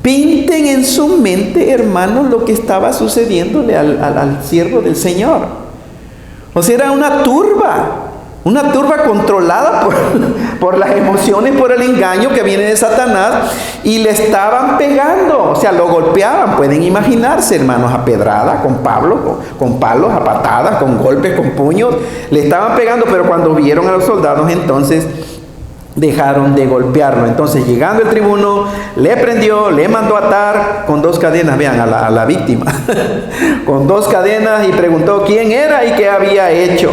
Pinten en su mente, hermanos, lo que estaba sucediéndole al siervo del Señor. O sea, era una turba controlada por las emociones, por el engaño que viene de Satanás, y le estaban pegando, o sea, lo golpeaban. Pueden imaginarse, hermanos, a pedrada, con palos, a patadas, con golpes, con puños, le estaban pegando, pero cuando vieron a los soldados, entonces dejaron de golpearlo. Entonces, llegando el tribuno, le prendió, le mandó atar con 2 cadenas, vean, a la víctima, con 2 cadenas, y preguntó quién era y qué había hecho.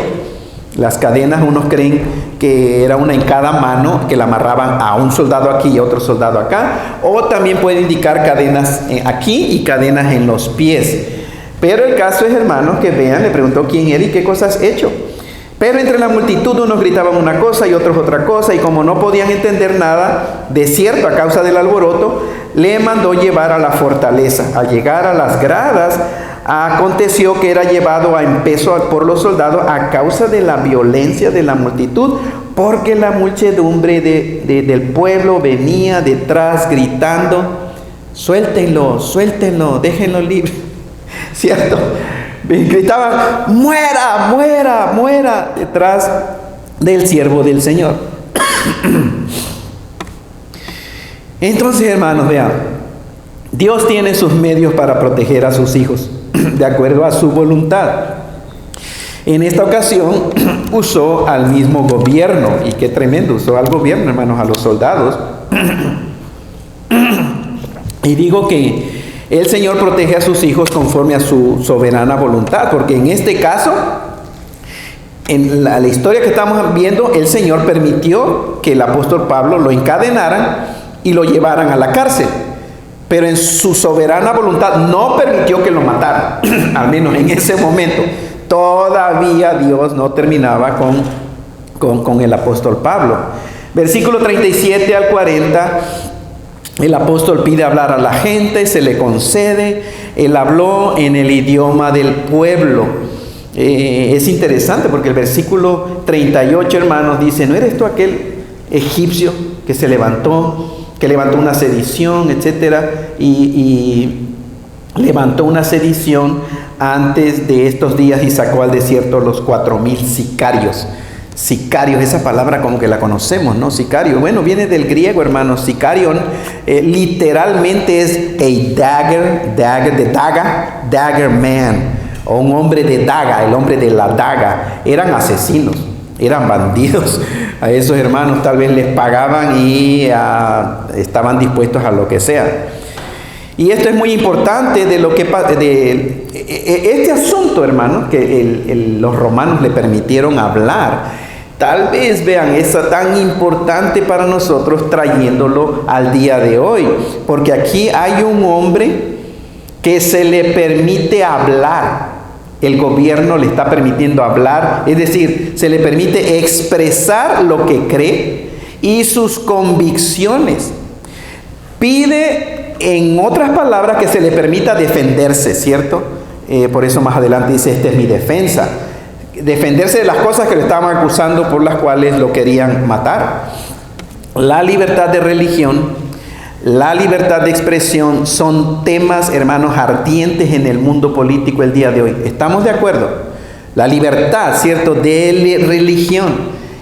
Las cadenas, unos creen que era una en cada mano, que la amarraban a un soldado aquí y a otro soldado acá, o también puede indicar cadenas aquí y cadenas en los pies. Pero el caso es, hermanos, que vean, le preguntó quién era y qué cosas has hecho. Pero entre la multitud unos gritaban una cosa y otros otra cosa, y como no podían entender nada, de cierto, a causa del alboroto, le mandó llevar a la fortaleza. Al llegar a las gradas, aconteció que era llevado a empezo por los soldados a causa de la violencia de la multitud, porque la muchedumbre del pueblo venía detrás gritando: suéltenlo, suéltenlo, déjenlo libre. ¿Cierto? Gritaban: muera, muera, muera, detrás del siervo del Señor. Entonces, hermanos, vean, Dios tiene sus medios para proteger a sus hijos de acuerdo a su voluntad. En esta ocasión usó al mismo gobierno, y qué tremendo, usó al gobierno, hermanos, a los soldados. Y digo que el Señor protege a sus hijos conforme a su soberana voluntad, porque en este caso, en la historia que estamos viendo, el Señor permitió que el apóstol Pablo lo encadenaran y lo llevaran a la cárcel. Pero en su soberana voluntad no permitió que lo mataran, al menos en ese momento. Todavía Dios no terminaba con el apóstol Pablo. Versículo 37 al 40, el apóstol pide hablar a la gente, se le concede. Él habló en el idioma del pueblo. Es interesante porque el versículo 38, hermanos, dice: ¿no eres tú aquel egipcio que se levantó, que levantó una sedición, etcétera, y levantó una sedición antes de estos días y sacó al desierto los 4,000 sicarios? Sicarios, esa palabra como que la conocemos, ¿no? Sicario, bueno, viene del griego, hermanos. Sicarion literalmente es dagger man, o un hombre de daga, el hombre de la daga. Eran asesinos, eran bandidos. A esos hermanos tal vez les pagaban y estaban dispuestos a lo que sea. Y esto es muy importante de lo que este asunto, hermanos, que los romanos le permitieron hablar. Tal vez, vean, es tan importante para nosotros trayéndolo al día de hoy, porque aquí hay un hombre que se le permite hablar. El gobierno le está permitiendo hablar, es decir, se le permite expresar lo que cree y sus convicciones. Pide, en otras palabras, que se le permita defenderse, ¿cierto? Por eso más adelante dice: esta es mi defensa. Defenderse de las cosas que le estaban acusando, por las cuales lo querían matar. La libertad de religión, la libertad de expresión son temas, hermanos, ardientes en el mundo político el día de hoy. ¿Estamos de acuerdo? La libertad, ¿cierto?, de religión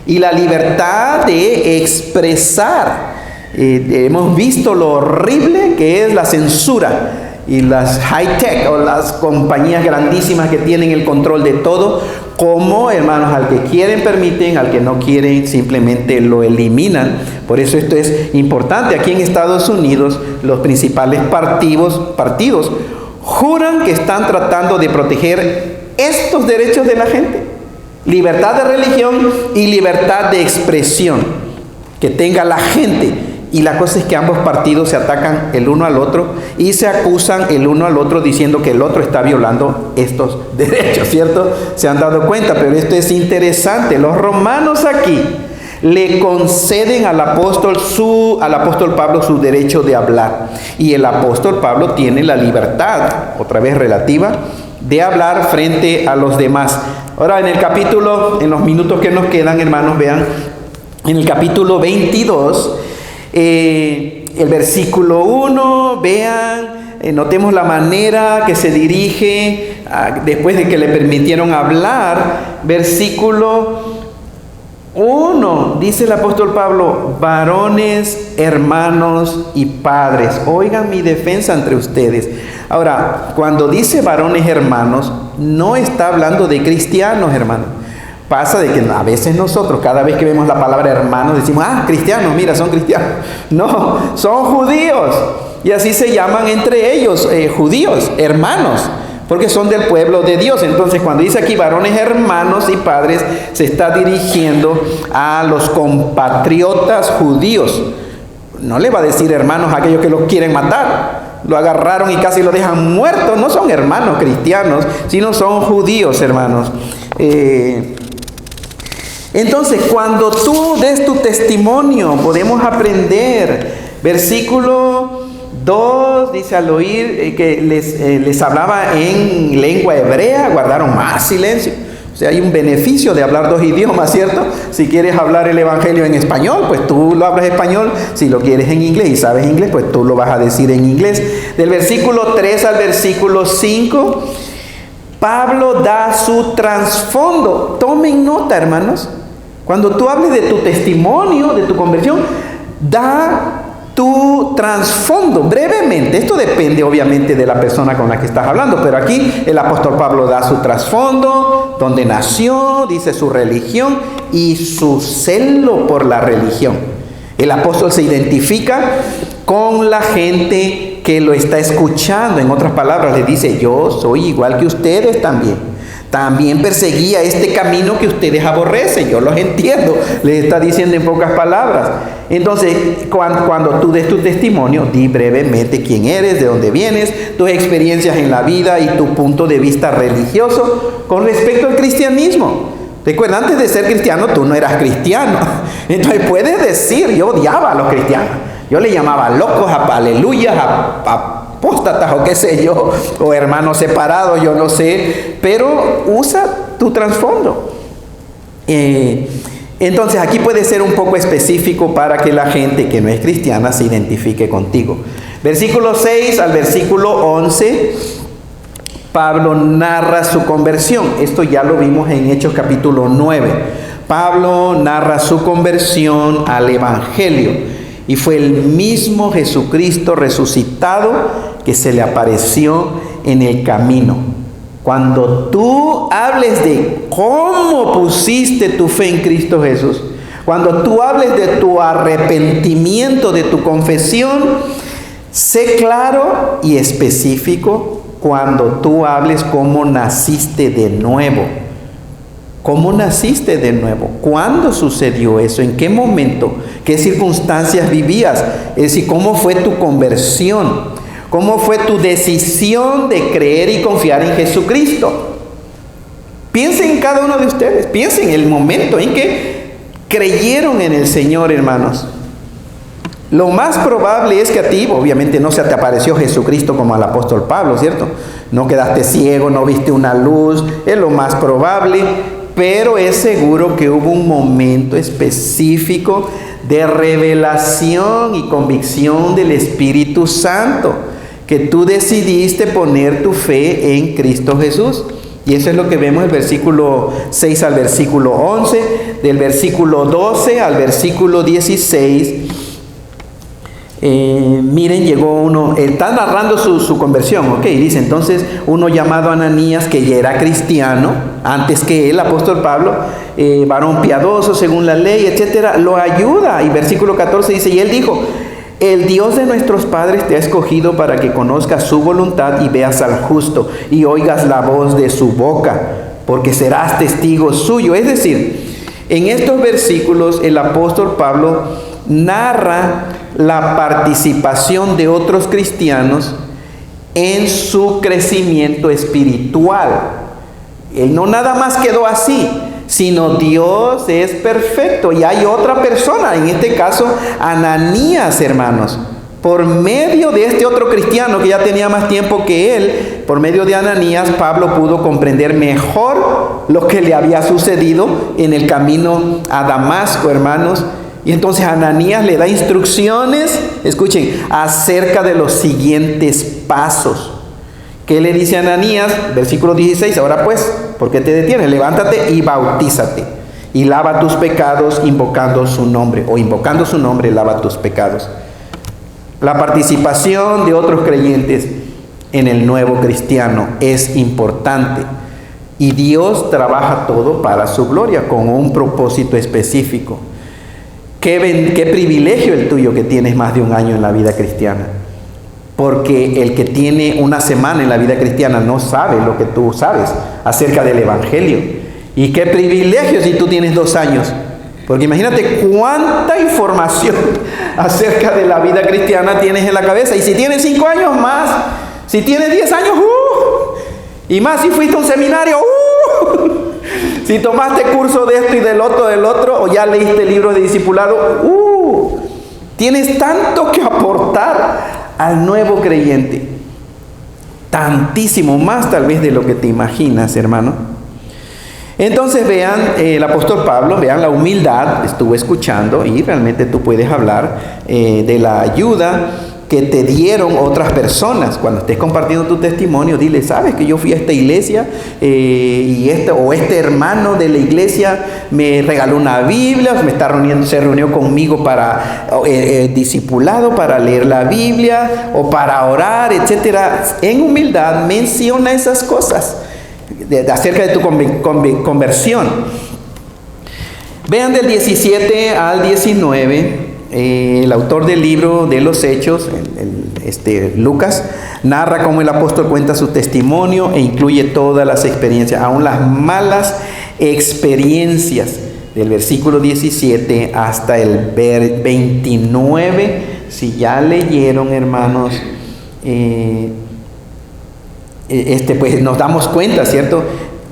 y la libertad de expresar. Hemos visto lo horrible que es la censura y las high-tech, o las compañías grandísimas que tienen el control de todo, como, hermanos, al que quieren permiten, al que no quieren simplemente lo eliminan. Por eso esto es importante. Aquí en Estados Unidos los principales partidos juran que están tratando de proteger estos derechos de la gente: libertad de religión y libertad de expresión que tenga la gente. Y la cosa es que ambos partidos se atacan el uno al otro y se acusan el uno al otro diciendo que el otro está violando estos derechos, ¿cierto? Se han dado cuenta, pero esto es interesante. Los romanos aquí le conceden al apóstol Pablo su derecho de hablar. Y el apóstol Pablo tiene la libertad, otra vez relativa, de hablar frente a los demás. Ahora, en los minutos que nos quedan, hermanos, vean, en el capítulo 22, el versículo 1, vean, notemos la manera que se dirige después de que le permitieron hablar. Versículo 1, dice el apóstol Pablo: varones, hermanos y padres. Oigan mi defensa entre ustedes. Ahora, cuando dice varones, hermanos, no está hablando de cristianos, hermanos. Pasa de que a veces nosotros, cada vez que vemos la palabra hermanos, decimos, cristianos, mira, son cristianos. No, son judíos. Y así se llaman entre ellos, judíos, hermanos, porque son del pueblo de Dios. Entonces, cuando dice aquí varones, hermanos y padres, se está dirigiendo a los compatriotas judíos. No le va a decir hermanos a aquellos que los quieren matar. Lo agarraron y casi lo dejan muerto. No son hermanos cristianos, sino son judíos, hermanos. Entonces, cuando tú des tu testimonio, podemos aprender. Versículo 2 dice: al oír que les hablaba en lengua hebrea, guardaron más silencio. O sea, hay un beneficio de hablar dos idiomas, ¿cierto? Si quieres hablar el evangelio en español, pues tú lo hablas español. Si lo quieres en inglés y sabes inglés, pues tú lo vas a decir en inglés. Del versículo 3 al versículo 5, Pablo da su trasfondo. Tomen nota, hermanos. Cuando tú hables de tu testimonio, de tu conversión, da tu trasfondo brevemente. Esto depende obviamente de la persona con la que estás hablando, pero aquí el apóstol Pablo da su trasfondo, donde nació, dice su religión y su celo por la religión. El apóstol se identifica con la gente que lo está escuchando. En otras palabras, le dice: yo soy igual que ustedes también. También perseguía este camino que ustedes aborrecen. Yo los entiendo. Les está diciendo en pocas palabras. Entonces, cuando tú des tu testimonio, di brevemente quién eres, de dónde vienes, tus experiencias en la vida y tu punto de vista religioso con respecto al cristianismo. Recuerda, antes de ser cristiano, tú no eras cristiano. Entonces, puedes decir: yo odiaba a los cristianos. Yo le llamaba locos, aleluyas, apóstatas o qué sé yo, o hermanos separados, yo no sé, pero usa tu trasfondo. Entonces aquí puede ser un poco específico para que la gente que no es cristiana se identifique contigo. Versículo 6 al versículo 11, Pablo narra su conversión. Esto ya lo vimos en Hechos capítulo 9. Pablo narra su conversión al evangelio. Y fue el mismo Jesucristo resucitado que se le apareció en el camino. Cuando tú hables de cómo pusiste tu fe en Cristo Jesús, cuando tú hables de tu arrepentimiento, de tu confesión, sé claro y específico cuando tú hables cómo naciste de nuevo. ¿Cómo naciste de nuevo? ¿Cuándo sucedió eso? ¿En qué momento? ¿Qué circunstancias vivías? Es decir, ¿cómo fue tu conversión? ¿Cómo fue tu decisión de creer y confiar en Jesucristo? Piensen en cada uno de ustedes. Piensen en el momento en que creyeron en el Señor, hermanos. Lo más probable es que a ti, obviamente no se te apareció Jesucristo como al apóstol Pablo, ¿cierto? No quedaste ciego, no viste una luz, es lo más probable. Pero es seguro que hubo un momento específico de revelación y convicción del Espíritu Santo, que tú decidiste poner tu fe en Cristo Jesús. Y eso es lo que vemos del versículo 6 al versículo 11, del versículo 12 al versículo 16. Miren, llegó uno, está narrando su conversión, ok, dice: entonces uno llamado Ananías, que ya era cristiano antes que él, apóstol Pablo, varón piadoso según la ley, etcétera, lo ayuda. Y versículo 14 dice: y él dijo: el Dios de nuestros padres te ha escogido para que conozcas su voluntad y veas al justo y oigas la voz de su boca, porque serás testigo suyo. Es decir, en estos versículos el apóstol Pablo narra la participación de otros cristianos en su crecimiento espiritual. Él no nada más quedó así, sino Dios es perfecto y hay otra persona, en este caso Ananías, hermanos. Por medio de este otro cristiano que ya tenía más tiempo que él, por medio de Ananías, Pablo pudo comprender mejor lo que le había sucedido en el camino a Damasco, hermanos. Y entonces Ananías le da instrucciones, escuchen, acerca de los siguientes pasos. ¿Qué le dice a Ananías? Versículo 16, ahora pues, ¿por qué te detienes? Levántate y bautízate, y lava tus pecados invocando su nombre, o invocando su nombre, lava tus pecados. La participación de otros creyentes en el nuevo cristiano es importante, y Dios trabaja todo para su gloria, con un propósito específico. Qué privilegio el tuyo que tienes más de un año en la vida cristiana. Porque el que tiene una semana en la vida cristiana no sabe lo que tú sabes acerca del Evangelio. Y qué privilegio si tú tienes 2 años. Porque imagínate cuánta información acerca de la vida cristiana tienes en la cabeza. Y si tienes 5 años más, si tienes 10 años, y más si fuiste a un seminario, si tomaste curso de esto y del otro, o ya leíste libros de discipulado, tienes tanto que aportar al nuevo creyente, tantísimo más tal vez de lo que te imaginas, hermano. Entonces vean, el apóstol Pablo, vean la humildad, estuvo escuchando, y realmente tú puedes hablar de la ayuda que te dieron otras personas. Cuando estés compartiendo tu testimonio, dile, sabes que yo fui a esta iglesia y este hermano de la iglesia me regaló una Biblia, se reunió conmigo para discipulado, para leer la Biblia o para orar, etcétera. En humildad menciona esas cosas acerca de tu conversión. Vean del 17 al 19. El autor del libro de los Hechos, Lucas, narra cómo el apóstol cuenta su testimonio e incluye todas las experiencias, aún las malas experiencias, del versículo 17 hasta el 29. Si ya leyeron, hermanos, pues nos damos cuenta, ¿cierto?,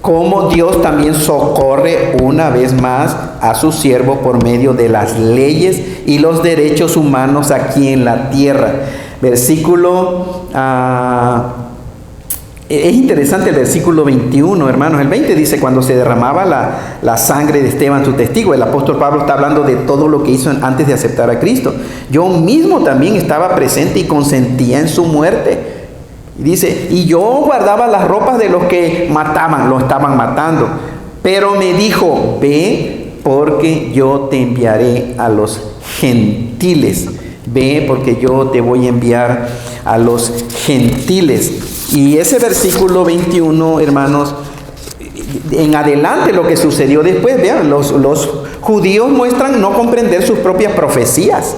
cómo Dios también socorre una vez más a su siervo por medio de las leyes y los derechos humanos aquí en la tierra. Versículo, es interesante el versículo 21, hermanos. El 20 dice, cuando se derramaba la sangre de Esteban, su testigo. El apóstol Pablo está hablando de todo lo que hizo antes de aceptar a Cristo. Yo mismo también estaba presente y consentía en su muerte. Dice, y yo guardaba las ropas de los que lo estaban matando. Pero me dijo, ve, porque yo te enviaré a los gentiles. Ve, porque yo te voy a enviar a los gentiles. Y ese versículo 21, hermanos, en adelante lo que sucedió después, vean, los judíos muestran no comprender sus propias profecías.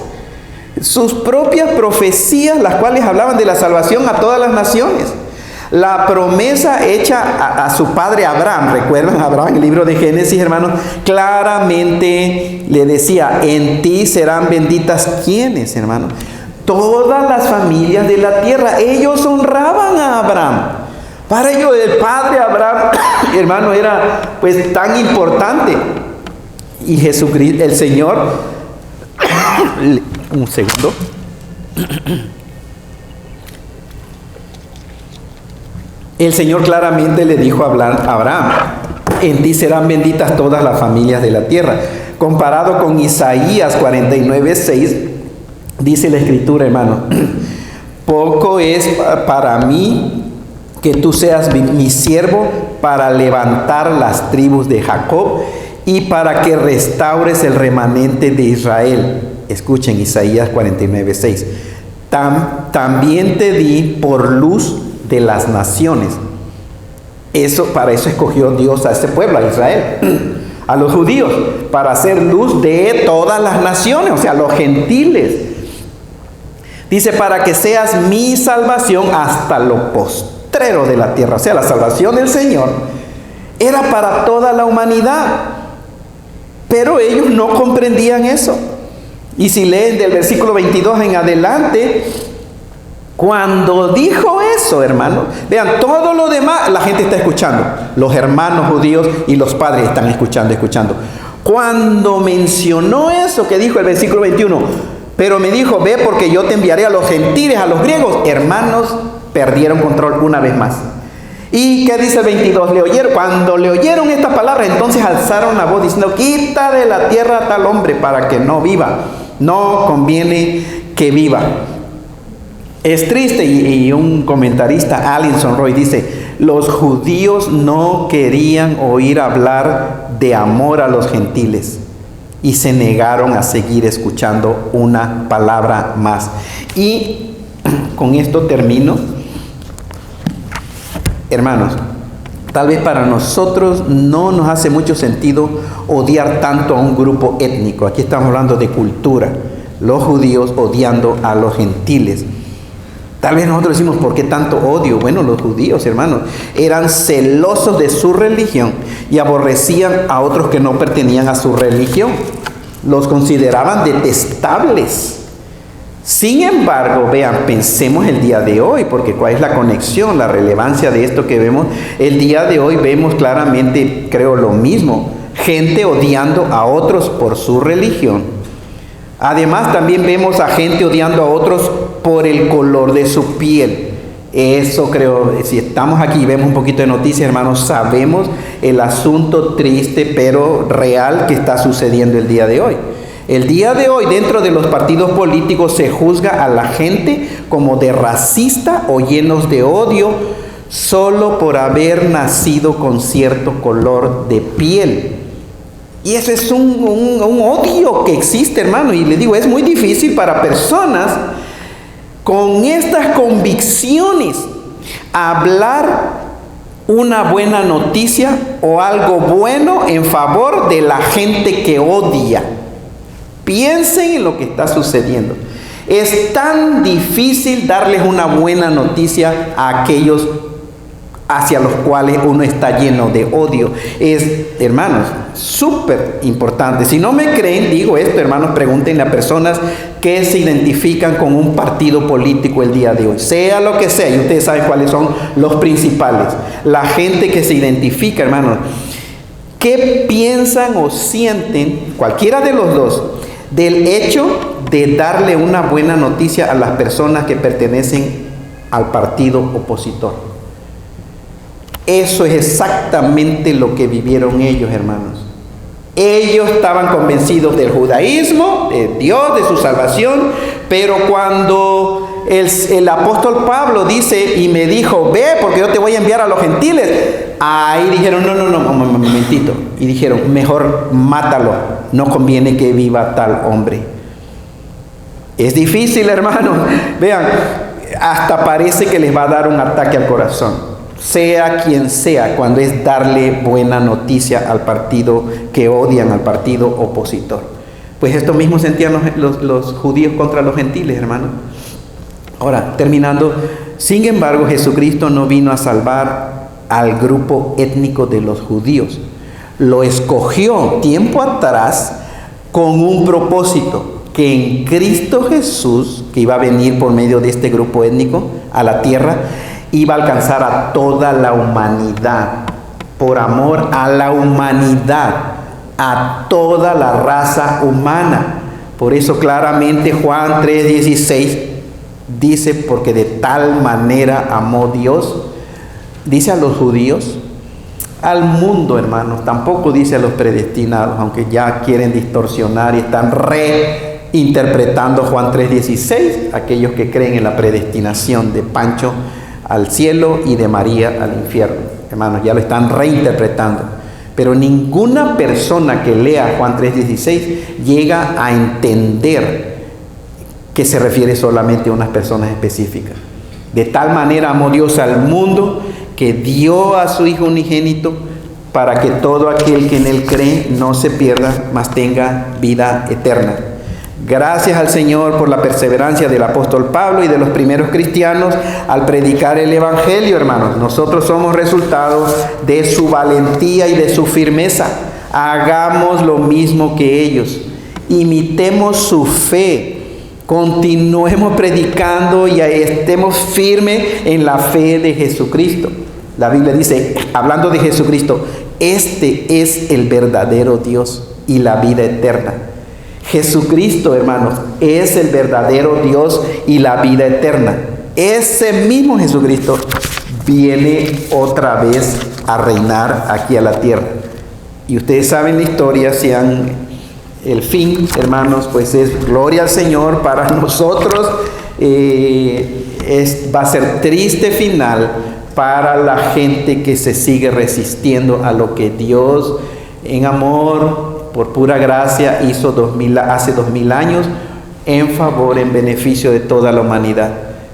Sus propias profecías, las cuales hablaban de la salvación a todas las naciones. La promesa hecha a su padre Abraham, recuerdan Abraham en el libro de Génesis, hermanos, claramente le decía, en ti serán benditas, ¿quiénes, hermanos? Todas las familias de la tierra. Ellos honraban a Abraham. Para ellos el padre Abraham, hermano, era pues tan importante. Y Jesucristo, el Señor, un segundo. El Señor claramente le dijo a Abraham, en ti serán benditas todas las familias de la tierra. Comparado con Isaías 49:6, dice la Escritura, hermano, poco es para mí que tú seas mi siervo para levantar las tribus de Jacob y para que restaures el remanente de Israel. Escuchen Isaías 49:6. También te di por luz de las naciones. Para eso escogió Dios a este pueblo, a Israel, a los judíos, para hacer luz de todas las naciones, o sea, los gentiles. Dice, para que seas mi salvación hasta lo postrero de la tierra. O sea, la salvación del Señor era para toda la humanidad, pero ellos no comprendían eso. Y si leen del versículo 22 en adelante, cuando dijo eso, hermano, vean, todo lo demás, la gente está escuchando. Los hermanos judíos y los padres están escuchando. Cuando mencionó eso que dijo el versículo 21, pero me dijo, ve, porque yo te enviaré a los gentiles, a los griegos, hermanos, perdieron control una vez más. ¿Y qué dice el 22? Cuando le oyeron esta palabra, entonces alzaron la voz diciendo: quita de la tierra a tal hombre para que no viva. No conviene que viva. Es triste, y un comentarista, Allison Roy, dice: los judíos no querían oír hablar de amor a los gentiles y se negaron a seguir escuchando una palabra más. Y con esto termino. Hermanos, tal vez para nosotros no nos hace mucho sentido odiar tanto a un grupo étnico. Aquí estamos hablando de cultura. Los judíos odiando a los gentiles. Tal vez nosotros decimos: ¿por qué tanto odio? Bueno, los judíos, hermanos, eran celosos de su religión y aborrecían a otros que no pertenecían a su religión. Los consideraban detestables. Sin embargo, vean, pensemos el día de hoy, porque ¿cuál es la conexión, la relevancia de esto que vemos? El día de hoy vemos claramente, creo, lo mismo. Gente odiando a otros por su religión. Además, también vemos a gente odiando a otros por el color de su piel. Eso creo, si estamos aquí y vemos un poquito de noticias, hermanos, sabemos el asunto triste pero real que está sucediendo el día de hoy. El día de hoy, dentro de los partidos políticos, se juzga a la gente como de racista o llenos de odio solo por haber nacido con cierto color de piel. Y eso es un odio que existe, hermano. Y le digo, es muy difícil para personas con estas convicciones hablar una buena noticia o algo bueno en favor de la gente que odia. Piensen en lo que está sucediendo. Es tan difícil darles una buena noticia a aquellos hacia los cuales uno está lleno de odio. Es, hermanos, súper importante. Si no me creen, digo esto, hermanos, pregúntenle a personas que se identifican con un partido político el día de hoy. Sea lo que sea, y ustedes saben cuáles son los principales. La gente que se identifica, hermanos, ¿qué piensan o sienten, cualquiera de los dos, del hecho de darle una buena noticia a las personas que pertenecen al partido opositor? Eso es exactamente lo que vivieron ellos, hermanos. Ellos estaban convencidos del judaísmo, de Dios, de su salvación, pero cuando el apóstol Pablo dice y me dijo: ve, porque yo te voy a enviar a los gentiles, ahí dijeron: no, un momentito. Y dijeron: mejor mátalo, no conviene que viva tal hombre. Es difícil, hermanos. Vean, hasta parece que les va a dar un ataque al corazón. Sea quien sea, cuando es darle buena noticia al partido que odian, al partido opositor. Pues esto mismo sentían los judíos contra los gentiles, hermano. Ahora, terminando, sin embargo, Jesucristo no vino a salvar al grupo étnico de los judíos. Lo escogió tiempo atrás con un propósito: que en Cristo Jesús, que iba a venir por medio de este grupo étnico a la tierra, iba a alcanzar a toda la humanidad, por amor a la humanidad, a toda la raza humana. Por eso claramente Juan 3:16 dice: porque de tal manera amó Dios, dice a los judíos, al mundo, hermanos. Tampoco dice a los predestinados, aunque ya quieren distorsionar y están reinterpretando Juan 3:16, aquellos que creen en la predestinación de Pancho al cielo y de María al infierno. Hermanos, ya lo están reinterpretando. Pero ninguna persona que lea Juan 3:16 llega a entender que se refiere solamente a unas personas específicas. De tal manera amó Dios al mundo que dio a su Hijo unigénito para que todo aquel que en Él cree no se pierda, mas tenga vida eterna. Gracias al Señor por la perseverancia del apóstol Pablo y de los primeros cristianos al predicar el Evangelio, hermanos. Nosotros somos resultado de su valentía y de su firmeza. Hagamos lo mismo que ellos. Imitemos su fe. Continuemos predicando y estemos firmes en la fe de Jesucristo. La Biblia dice, hablando de Jesucristo: este es el verdadero Dios y la vida eterna. Jesucristo, hermanos, es el verdadero Dios y la vida eterna. Ese mismo Jesucristo viene otra vez a reinar aquí a la tierra. Y ustedes saben la historia, el fin, hermanos, pues es gloria al Señor para nosotros. Va a ser triste final para la gente que se sigue resistiendo a lo que Dios en amor, por pura gracia, hizo hace 2000 años en favor, en beneficio de toda la humanidad.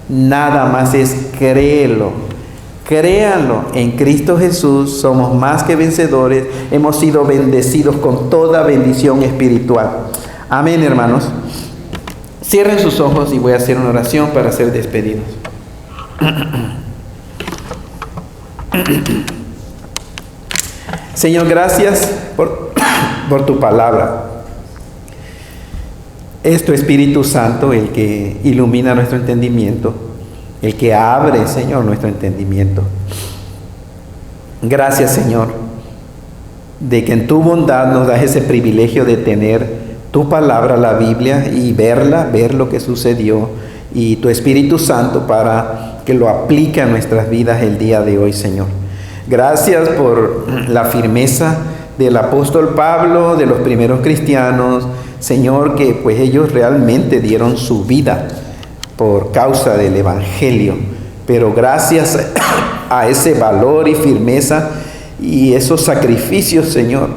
Nada más es créanlo, en Cristo Jesús somos más que vencedores, hemos sido bendecidos con toda bendición espiritual. Amén, hermanos. Cierren sus ojos y voy a hacer una oración para ser despedidos. Señor, gracias por tu palabra. Es tu Espíritu Santo el que ilumina nuestro entendimiento, el que abre, Señor, nuestro entendimiento. Gracias, Señor, de que en tu bondad nos das ese privilegio de tener tu palabra, la Biblia, y ver lo que sucedió, y tu Espíritu Santo para que lo aplique a nuestras vidas el día de hoy, Señor. Gracias por la firmeza del apóstol Pablo, de los primeros cristianos, Señor, que pues ellos realmente dieron su vida por causa del Evangelio, pero gracias a ese valor y firmeza y esos sacrificios, Señor,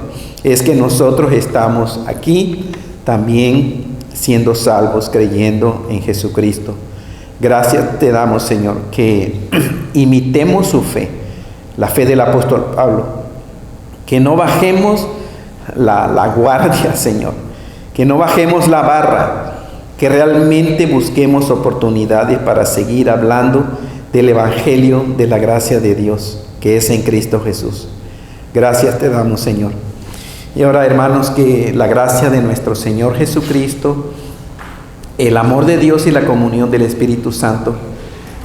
es que nosotros estamos aquí también siendo salvos, creyendo en Jesucristo. Gracias te damos, Señor, que imitemos su fe, la fe del apóstol Pablo, que no bajemos la guardia, Señor, que no bajemos la barra, que realmente busquemos oportunidades para seguir hablando del Evangelio de la gracia de Dios, que es en Cristo Jesús. Gracias te damos, Señor. Y ahora, hermanos, que la gracia de nuestro Señor Jesucristo, el amor de Dios y la comunión del Espíritu Santo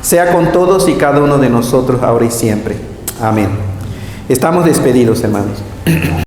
sea con todos y cada uno de nosotros ahora y siempre. Amén. Estamos despedidos, hermanos.